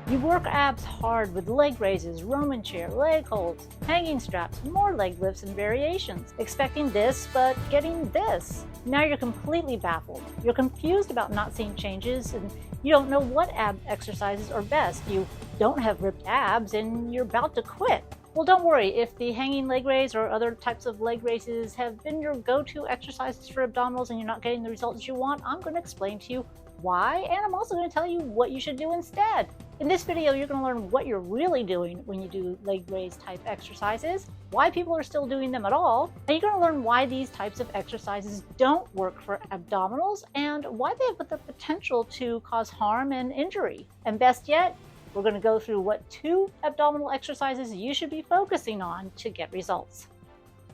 You work abs hard with leg raises, Roman chair, leg holds, hanging straps, more leg lifts and variations, expecting this but getting this. Now you're completely baffled. You're confused about not seeing changes and you don't know what ab exercises are best. You don't have ripped abs and you're about to quit. Well, don't worry. If the hanging leg raise or other types of leg raises have been your go-to exercises for abdominals and you're not getting the results you want, I'm going to explain to you why, and I'm also going to tell you what you should do instead. In this video, you're going to learn what you're really doing when you do leg raise type exercises, why people are still doing them at all, and you're going to learn why these types of exercises don't work for abdominals and why they have the potential to cause harm and injury. And best yet, we're going to go through what 2 abdominal exercises you should be focusing on to get results.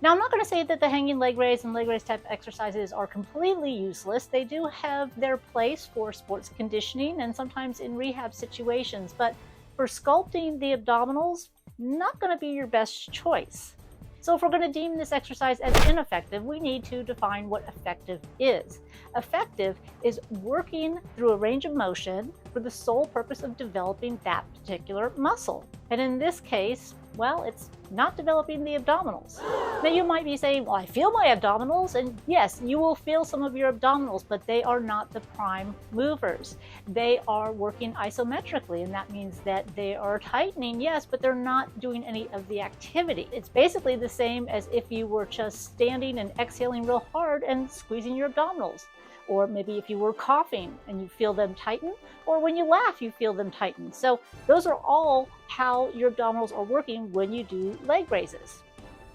Now, I'm not going to say that the hanging leg raise and leg raise type exercises are completely useless. They do have their place for sports conditioning and sometimes in rehab situations, but for sculpting the abdominals, not going to be your best choice. So if we're going to deem this exercise as ineffective, we need to define what effective is. Effective is working through a range of motion for the sole purpose of developing that particular muscle. And in this case, well, it's not developing the abdominals. Now you might be saying, well, I feel my abdominals, and yes, you will feel some of your abdominals, but they are not the prime movers. They are working isometrically, and that means that they are tightening, yes, but they're not doing any of the activity. It's basically the same as if you were just standing and exhaling real hard and squeezing your abdominals. Or maybe if you were coughing and you feel them tighten, or when you laugh, you feel them tighten. So those are all how your abdominals are working when you do leg raises.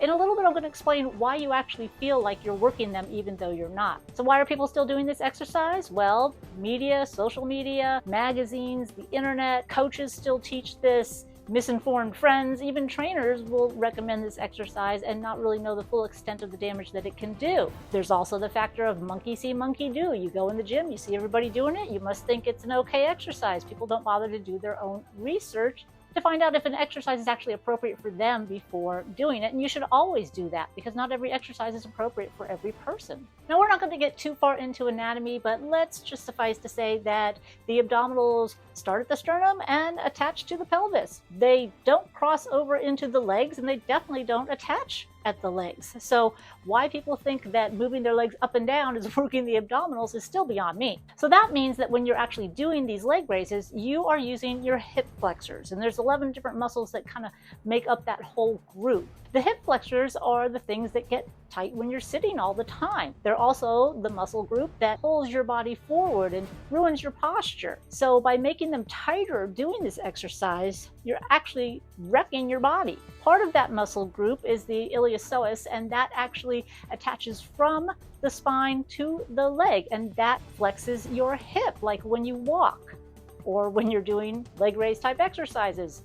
In a little bit, I'm going to explain why you actually feel like you're working them even though you're not. So why are people still doing this exercise? Well, media, social media, magazines, the internet, coaches still teach this. Misinformed friends, even trainers will recommend this exercise and not really know the full extent of the damage that it can do. There's also the factor of monkey see, monkey do. You go in the gym, you see everybody doing it, you must think it's an okay exercise. People don't bother to do their own research to find out if an exercise is actually appropriate for them before doing it. And you should always do that because not every exercise is appropriate for every person. Now, we're not going to get too far into anatomy, but let's just suffice to say that the abdominals start at the sternum and attach to the pelvis. They don't cross over into the legs, and they definitely don't attach at the legs. So why people think that moving their legs up and down is working the abdominals is still beyond me. So that means that when you're actually doing these leg raises, you are using your hip flexors, and there's 11 different muscles that kind of make up that whole group. The hip flexors are the things that get tight when you're sitting all the time. They're also the muscle group that pulls your body forward and ruins your posture. So by making them tighter doing this exercise, you're actually wrecking your body. Part of that muscle group is the iliopsoas, and that actually attaches from the spine to the leg, and that flexes your hip, like when you walk or when you're doing leg raise type exercises.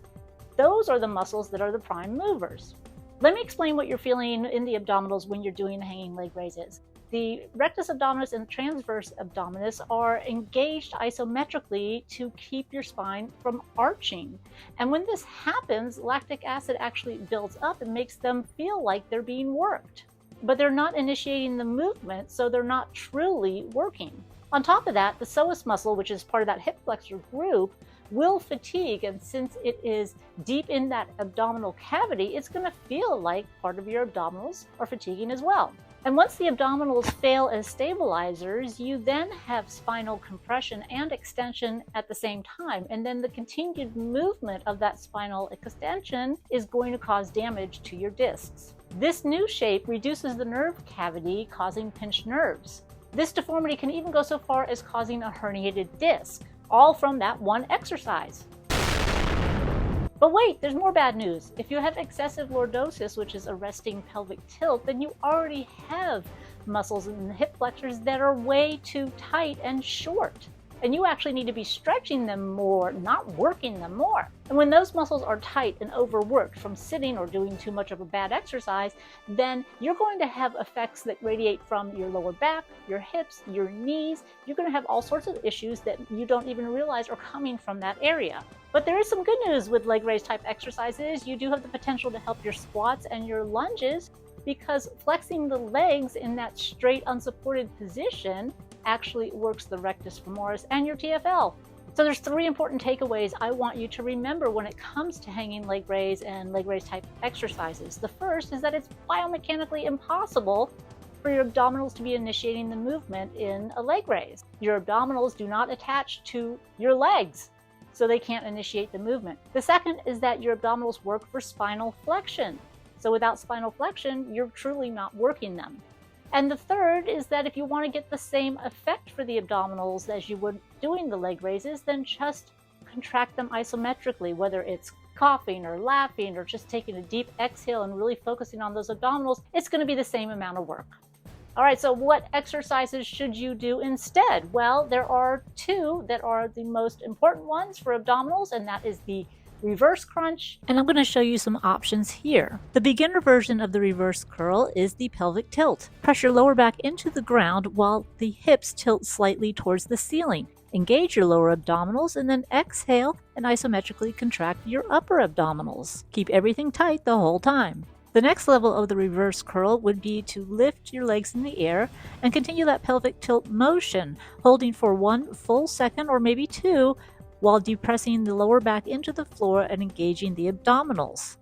Those are the muscles that are the prime movers. Let me explain what you're feeling in the abdominals when you're doing the hanging leg raises. The rectus abdominis and transverse abdominis are engaged isometrically to keep your spine from arching. And when this happens, lactic acid actually builds up and makes them feel like they're being worked. But they're not initiating the movement, so they're not truly working. On top of that, the psoas muscle, which is part of that hip flexor group, will fatigue, and since it is deep in that abdominal cavity, it's going to feel like part of your abdominals are fatiguing as well. And once the abdominals fail as stabilizers, you then have spinal compression and extension at the same time, and then the continued movement of that spinal extension is going to cause damage to your discs. This new shape reduces the nerve cavity, causing pinched nerves. This deformity can even go so far as causing a herniated disc, all from that one exercise. But wait, there's more bad news. If you have excessive lordosis, which is a resting pelvic tilt, then you already have muscles in the hip flexors that are way too tight and short. And you actually need to be stretching them more, not working them more. And when those muscles are tight and overworked from sitting or doing too much of a bad exercise, then you're going to have effects that radiate from your lower back, your hips, your knees. You're going to have all sorts of issues that you don't even realize are coming from that area. But there is some good news with leg raise type exercises. You do have the potential to help your squats and your lunges, because flexing the legs in that straight unsupported position actually works the rectus femoris and your TFL. So there's 3 important takeaways I want you to remember when it comes to hanging leg raise and leg raise type exercises. The first is that it's biomechanically impossible for your abdominals to be initiating the movement in a leg raise. Your abdominals do not attach to your legs, so they can't initiate the movement. The second is that your abdominals work for spinal flexion. So without spinal flexion, you're truly not working them. And the third is that if you want to get the same effect for the abdominals as you would doing the leg raises, then just contract them isometrically, whether it's coughing or laughing or just taking a deep exhale and really focusing on those abdominals, it's going to be the same amount of work. All right, so what exercises should you do instead? Well, there are 2 that are the most important ones for abdominals, and that is the reverse crunch, and I'm going to show you some options here. The beginner version of the reverse curl is the pelvic tilt. Press your lower back into the ground while the hips tilt slightly towards the ceiling. Engage your lower abdominals and then exhale and isometrically contract your upper abdominals. Keep everything tight the whole time. The next level of the reverse curl would be to lift your legs in the air and continue that pelvic tilt motion, holding for 1 full second or maybe 2 while depressing the lower back into the floor and engaging the abdominals.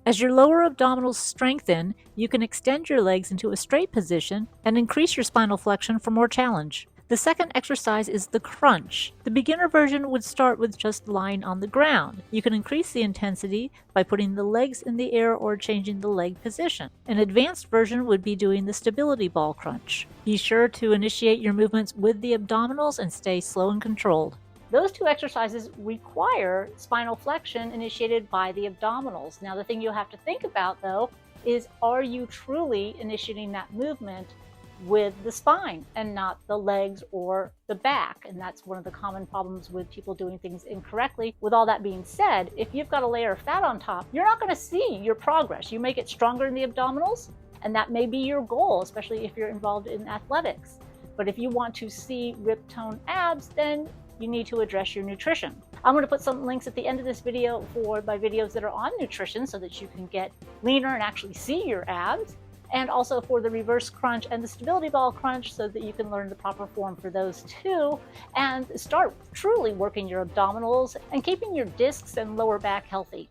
As your lower abdominals strengthen, you can extend your legs into a straight position and increase your spinal flexion for more challenge. The second exercise is the crunch. The beginner version would start with just lying on the ground. You can increase the intensity by putting the legs in the air or changing the leg position. An advanced version would be doing the stability ball crunch. Be sure to initiate your movements with the abdominals and stay slow and controlled. Those 2 exercises require spinal flexion initiated by the abdominals. Now, the thing you'll have to think about, though, is are you truly initiating that movement with the spine and not the legs or the back? And that's one of the common problems with people doing things incorrectly. With all that being said, if you've got a layer of fat on top, you're not going to see your progress. You may get stronger in the abdominals, and that may be your goal, especially if you're involved in athletics. But if you want to see ripped toned abs, then you need to address your nutrition. I'm going to put some links at the end of this video for my videos that are on nutrition so that you can get leaner and actually see your abs, and also for the reverse crunch and the stability ball crunch so that you can learn the proper form for those 2 and start truly working your abdominals and keeping your discs and lower back healthy.